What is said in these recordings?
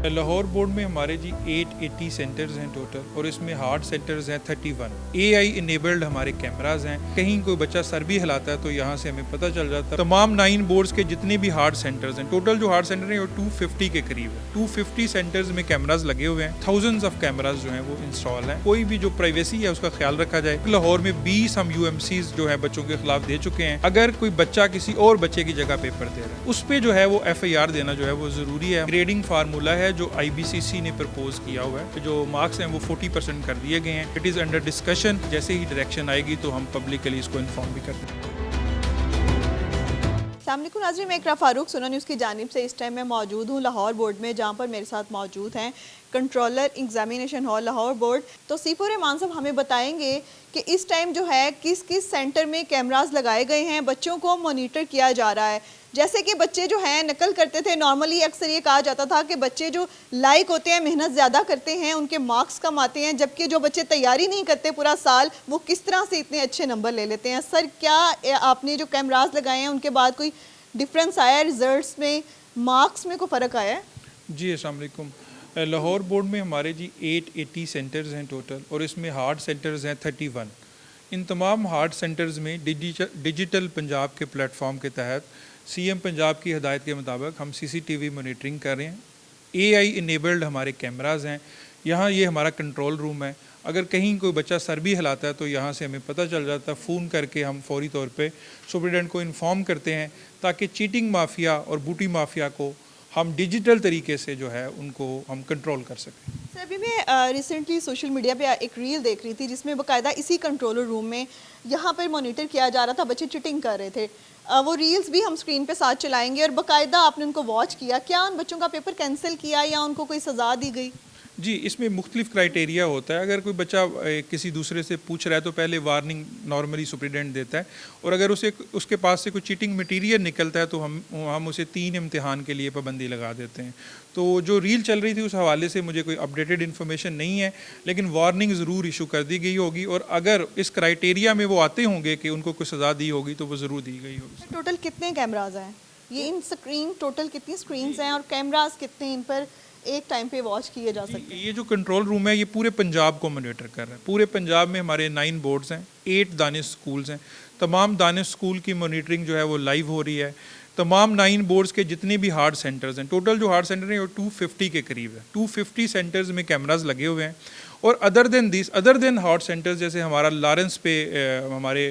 Lahore board में हमारे जी 880 centres हैं टोटल, और इसमें हार्ड सेंटर्स हैं 31। AI इनेबल्ड हमारे कैमराज हैं। कहीं कोई बच्चा सर भी हिलाता है तो यहाँ से हमें पता चल जाता है। तमाम 9 बोर्ड्स के जितने भी हार्ड सेंटर्स हैं, टोटल जो हार्ड सेंटर हैं वो 250 के करीब है। 250 सेंटर्स में कैमराज लगे हुए हैं। थाउजेंड्स ऑफ कैमराज जो हैं वो इंस्टॉल हैं। कोई भी जो प्राइवेसी है उसका ख्याल रखा जाए। लाहौर में 20 हम UMCs जो है बच्चों के खिलाफ दे चुके हैं। अगर कोई बच्चा किसी और बच्चे की जगह पेपर दे रहा है, उस पे जो है वो FIR देना जो है वो जरूरी है। ग्रेडिंग फार्मूला है जो IBCC ने प्रपोज किया हुआ है। जो मार्क्स हैं वो 40% कर दिए गए हैं। It is under discussion. जैसे ही डायरेक्शन आएगी तो हम पब्लिकली इसको इन्फॉर्म भी कर देंगे। अस्सलामुअलैकुम नाज़रीन, मैं इकरा फारूक सुना न्यूज़ की जानिब से इस टाइम मैं मौजूद हूँ लाहौर बोर्ड में, जहाँ पर मेरे साथ मौजूद हैं controller examination hall Lahore board. तो सीफो रहमान साहब हमें बताएंगे कि इस टाइम जो है किस किस सेंटर में कैमरास लगाए गए हैं, बच्चों को मॉनिटर किया जा रहा है। जैसे कि बच्चे जो हैं नकल करते थे, नॉर्मली अक्सर ये कहा जाता था कि बच्चे जो लाइक होते हैं, मेहनत ज़्यादा करते हैं, उनके मार्क्स कम आते हैं, जबकि जो बच्चे तैयारी नहीं करते पूरा साल, वो किस तरह से इतने अच्छे नंबर ले लेते हैं। सर, क्या आपने जो कैमरास लगाए हैं उनके बाद कोई डिफरेंस आया है, रिजल्ट्स में, मार्क्स में कोई फ़र्क आया है? जी अस्सलाम वालेकुम। लाहौर बोर्ड में हमारे जी 880 सेंटर्स हैं टोटल, और इसमें हार्ड सेंटर्स हैं 31। इन तमाम हार्ड सेंटर्स में डिजिटल पंजाब के प्लेटफॉर्म के तहत CM पंजाब की हदायत के मुताबिक हम CCTV मॉनिटरिंग कर रहे हैं। AI इनेबल्ड हमारे कैमराज हैं। यहाँ ये हमारा कंट्रोल रूम है। अगर कहीं कोई बच्चा सर भी हिलाता है तो यहाँ से हमें पता चल जाता है। फ़ोन करके हम फौरी तौर पे सुपरिटेंडेंट को इन्फॉर्म करते हैं, ताकि चीटिंग माफिया और बूटी माफिया को हम डिजिटल तरीके से जो है उनको हम कंट्रोल कर सकें। सर, अभी मैं रिसेंटली सोशल मीडिया पे एक रील देख रही थी जिसमें बाकायदा इसी कंट्रोलर रूम में यहाँ पर मॉनिटर किया जा रहा था, बच्चे चिटिंग कर रहे थे। वो रील्स भी हम स्क्रीन पे साथ चलाएंगे, और बाकायदा आपने उनको वॉच किया। क्या उन बच्चों का पेपर कैंसिल किया या उनको कोई सज़ा दी गई? जी, इसमें मुख्तलिफ क्राइटेरिया होता है। अगर कोई बच्चा किसी दूसरे से पूछ रहा है तो पहले वार्निंग नॉर्मली सुपरिटेंडेंट देता है, और अगर उसके पास से कोई चीटिंग मटीरियल निकलता है तो हम उसे 3 इम्तिहान के लिए पाबंदी लगा देते हैं। तो जो रील चल रही थी उस हवाले से मुझे कोई अपडेटेड इन्फॉर्मेशन नहीं है, लेकिन वार्निंग ज़रूर इशू कर दी गई होगी, और अगर इस क्राइटेरिया में वो आते होंगे कि उनको कोई सज़ा दी होगी तो वो ज़रूर दी गई होगी। टोटल कितने कैमराज हैं ये? इन स्क्रीन टोटल कितनी स्क्रीन्स हैं और कैमराज कितने इन पर एक टाइम पे वॉच किए जा सकते हैं? ये जो कंट्रोल रूम है ये पूरे पंजाब को मॉनिटर कर रहा है। पूरे पंजाब में हमारे 9 बोर्ड्स हैं, 8 दानिश स्कूल्स हैं। तमाम दानिश स्कूल की मॉनिटरिंग जो है वो लाइव हो रही है। तमाम 9 बोर्ड्स के जितने भी हार्ड सेंटर्स हैं, टोटल जो हार्ड सेंटर हैं वो 250 के करीब है। 250 सेंटर्स में कैमराज लगे हुए हैं। और अदर देन हार्ड सेंटर्स, जैसे हमारा लॉरेंस पे हमारे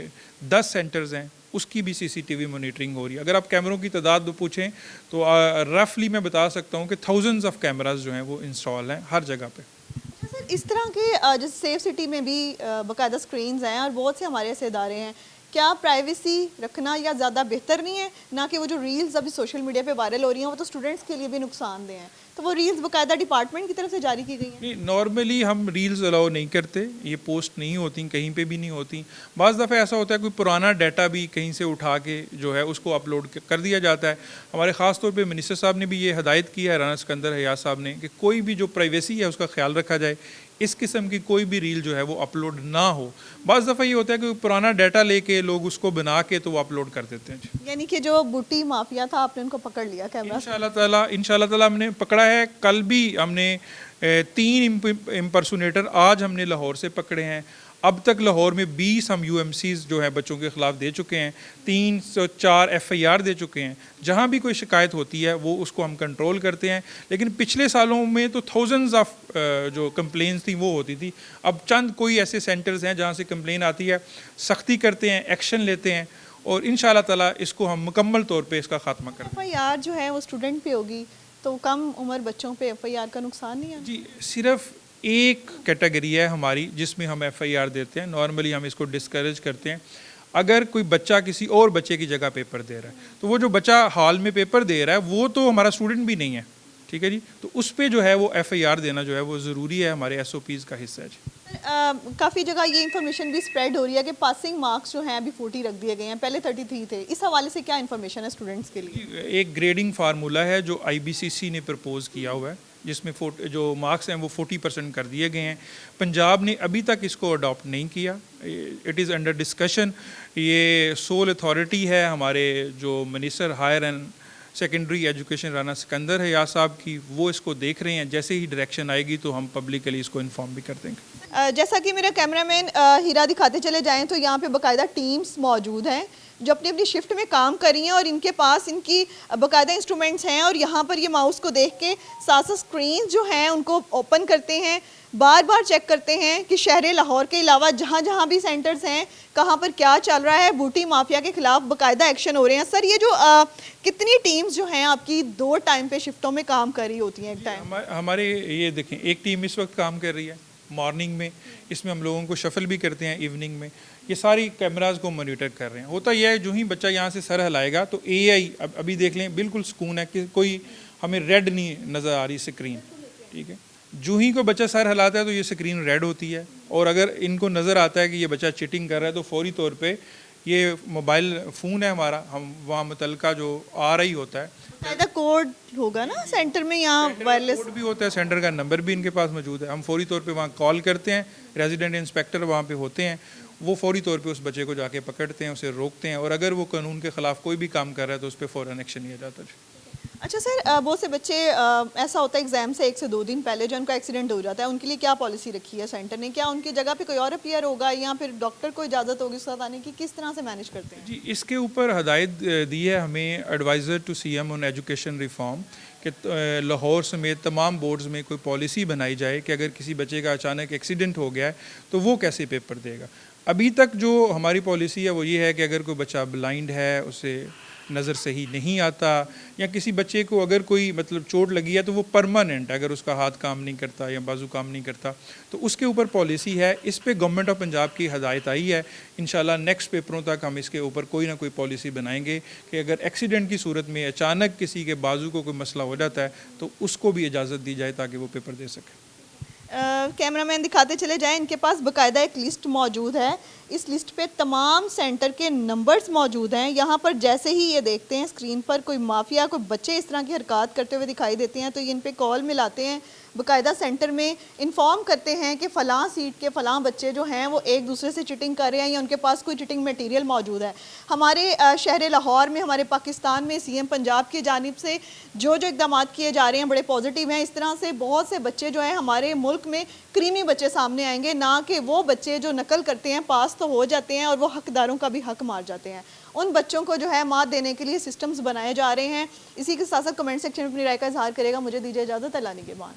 10 सेंटर्स हैं, उसकी भी CCTV मॉनिटरिंग हो रही है। अगर आप कैमरों की तादाद पूछें तो रफली मैं बता सकता हूँ कि थाउजेंड्स ऑफ कैमराज जो हैं वो इंस्टॉल हैं हर जगह पे। सर, इस तरह के जैसे सेफ सिटी में भी बाकायदा स्क्रीन्स हैं और बहुत से हमारे ऐसे इदारे हैं, क्या प्राइवेसी रखना या ज़्यादा बेहतर नहीं है? ना कि वो जो रील्स अभी सोशल मीडिया पे वायरल हो रही हैं वो तो स्टूडेंट्स के लिए भी नुकसानदेह हैं, तो वो रील्स बाकायदा डिपार्टमेंट की तरफ से जारी की गई हैं? नहीं, नॉर्मली हम रील्स अलाउ नहीं करते, ये पोस्ट नहीं होती, कहीं पे भी नहीं होती। बाज़ दफ़े ऐसा होता है कोई पुराना डाटा भी कहीं से उठा के जो है उसको अपलोड कर दिया जाता है। हमारे ख़ास तौर पे मिनिस्टर साहब ने भी ये हदायत की है, राना सिकंदर हयात साहब ने, कि कोई भी जो प्राइवेसी है उसका ख्याल रखा जाए। इस किस्म की कोई भी रील जो है वो अपलोड ना हो। बाज़ दफ़ा ये होता है कि पुराना डाटा लेके लोग उसको बना के तो वो अपलोड कर देते हैं। यानी कि जो बूटी माफिया था आपने उनको पकड़ लिया कैमरा? इंशाल्लाह ताला हमने पकड़ा है। कल भी हमने 3 इम्पर्सोनेटर आज हमने लाहौर से पकड़े हैं। अब तक लाहौर में 20 हम UMCs जो हैं बच्चों के ख़िलाफ़ दे चुके हैं। 304 FIR दे चुके हैं। जहाँ भी कोई शिकायत होती है वो उसको हम कंट्रोल करते हैं। लेकिन पिछले सालों में तो थाउजेंड्स ऑफ जो कंप्लेंट्स थी वो होती थी। अब चंद कोई ऐसे सेंटर्स हैं जहाँ से कंप्लेन आती है, सख्ती करते हैं, एक्शन लेते हैं, और इंशाल्लाह ताला इसको हम मुकम्मल तौर पर इसका खात्मा करते हैं। FIR जो है वो स्टूडेंट पे होगी, तो कम उम्र बच्चों पे FIR का नुकसान नहीं है? जी, सिर्फ एक कैटेगरी है हमारी जिसमें हम FIR देते हैं। नॉर्मली हम इसको डिस्करेज करते हैं। अगर कोई बच्चा किसी और बच्चे की जगह पेपर दे रहा है, तो वो जो बच्चा हाल में पेपर दे रहा है वो तो हमारा स्टूडेंट भी नहीं है, ठीक है जी, तो उस पर जो है वो FIR देना जो है वो ज़रूरी है, हमारे SOPs का हिस्सा है जी। काफ़ी जगह ये इन्फॉर्मेशन भी स्प्रेड हो रही है कि पासिंग मार्क्स जो हैं अभी 40 रख दिए गए हैं, पहले 33 थे। इस हवाले से क्या इन्फॉर्मेशन है स्टूडेंट्स के लिए? एक ग्रेडिंग फार्मूला है जो IBCC ने प्रपोज किया हुआ है, जिसमें जो मार्क्स हैं वो 40% कर दिए गए हैं। पंजाब ने अभी तक इसको अडॉप्ट नहीं किया। It is under discussion. ये सोल अथॉरिटी है हमारे जो minister higher and secondary education Rana Sikandar है या साहब की, वो इसको देख रहे हैं। जैसे ही डायरेक्शन आएगी तो हम पब्लिकली इसको इन्फॉर्म भी कर देंगे। जैसा कि मेरा कैमरामैन हीरा दिखाते चले जाएं तो यहाँ पे बाकायदा टीम्स मौजूद हैं जो अपनी अपनी शिफ्ट में काम कर रही हैं और इनके पास इनकी बाकायदा इंस्ट्रूमेंट्स हैं और यहाँ पर ये माउस को देख के साथ साथ स्क्रीन जो हैं उनको ओपन करते हैं, बार बार चेक करते हैं कि शहर लाहौर के अलावा जहाँ जहाँ भी सेंटर्स हैं कहाँ पर क्या चल रहा है, बूटी माफिया के खिलाफ बाकायदा एक्शन हो रहे हैं। सर, ये जो कितनी टीम्स जो हैं आपकी 2 टाइम पे शिफ्टों में काम कर रही होती हैं एक टाइम? हमारे ये देखें, एक टीम इस वक्त काम कर रही है मॉर्निंग में, इसमें हम लोगों को शफल भी करते हैं इवनिंग में। ये सारी कैमरास को मॉनिटर कर रहे हैं। होता यह है जो ही बच्चा यहाँ से सर हिलाएगा तो एआई अभी देख लें बिल्कुल सुकून है कि कोई हमें रेड नहीं नज़र आ रही स्क्रीन, ठीक है। जो ही कोई बच्चा सर हिलाता है तो ये स्क्रीन रेड होती है और अगर इनको नज़र आता है कि ये बच्चा चीटिंग कर रहा है तो फौरी तौर पे ये मोबाइल फ़ोन है हमारा, हम वहाँ मुतलका जो RI होता है, कोड होगा ना सेंटर में, यहाँ वायरलेस कोड भी होता है, सेंटर का नंबर भी इनके पास मौजूद है। हम फौरी तौर पे वहाँ कॉल करते हैं, रेजिडेंट इंस्पेक्टर वहाँ पे होते हैं, वो फौरी तौर पे उस बच्चे को जाके पकड़ते हैं, उसे रोकते हैं और अगर वो कानून के ख़िलाफ़ कोई भी काम कर रहा है तो उस पर फ़ौरन एक्शन लिया जाता है। अच्छा सर, बहुत से बच्चे ऐसा होता है एग्जाम से 1 से 2 दिन पहले जो उनका एक्सीडेंट हो जाता है, उनके लिए क्या पॉलिसी रखी है सेंटर ने? क्या उनकी जगह पे कोई और अपीयर होगा या फिर डॉक्टर को इजाज़त होगी उसके साथ आने की? किस तरह से मैनेज करते हैं? जी, इसके ऊपर हदायत दी है हमें advisor to CM on education reform कि लाहौर समेत तमाम बोर्ड्स में कोई पॉलिसी बनाई जाए कि अगर किसी बच्चे का अचानक एक्सीडेंट हो गया है तो वो कैसे पेपर देगा। अभी तक जो हमारी पॉलिसी है वो ये है कि अगर कोई बच्चा ब्लाइंड है, उसे नज़र सही नहीं आता या किसी बच्चे को अगर कोई मतलब चोट लगी है तो वो परमानेंट, अगर उसका हाथ काम नहीं करता या बाजू काम नहीं करता तो उसके ऊपर पॉलिसी है। इस पे गवर्नमेंट ऑफ पंजाब की हदायत आई है। इंशाल्लाह नेक्स्ट पेपरों तक हम इसके ऊपर कोई ना कोई पॉलिसी बनाएंगे कि अगर एक्सीडेंट की सूरत में अचानक किसी के बाजू को कोई मसला हो जाता है तो उसको भी इजाज़त दी जाए ताकि वो पेपर दे सके। कैमरामैन दिखाते चले जाएं, इनके पास बाकायदा एक लिस्ट मौजूद है। इस लिस्ट पे तमाम सेंटर के नंबर्स मौजूद हैं। यहाँ पर जैसे ही ये देखते हैं स्क्रीन पर कोई माफिया, कोई बच्चे इस तरह की हरकत करते हुए दिखाई देते हैं तो ये इन पे कॉल मिलाते हैं, बाकायदा सेंटर में इन्फॉर्म करते हैं कि फ़लाँ सीट के फ़लाँ बच्चे जो हैं वो एक दूसरे से चिटिंग कर रहे हैं या उनके पास कोई चिटिंग मटेरियल मौजूद है। हमारे शहर लाहौर में, हमारे पाकिस्तान में CM पंजाब की जानिब से जो जो इक़दाम किए जा रहे हैं बड़े पॉजिटिव हैं। इस तरह से बहुत से बच्चे जो हैं हमारे मुल्क में क्रीमी बच्चे सामने आएंगे, ना कि वो बच्चे जो नकल करते हैं, पास तो हो जाते हैं और वो हकदारों का भी हक मार जाते हैं। उन बच्चों को जो है मात देने के लिए सिस्टम्स बनाए जा रहे हैं। इसी के साथ साथ कमेंट सेक्शन में अपनी राय का इजहार करेगा। मुझे दीजिए इजाज़त, अल्लाह निगहबान।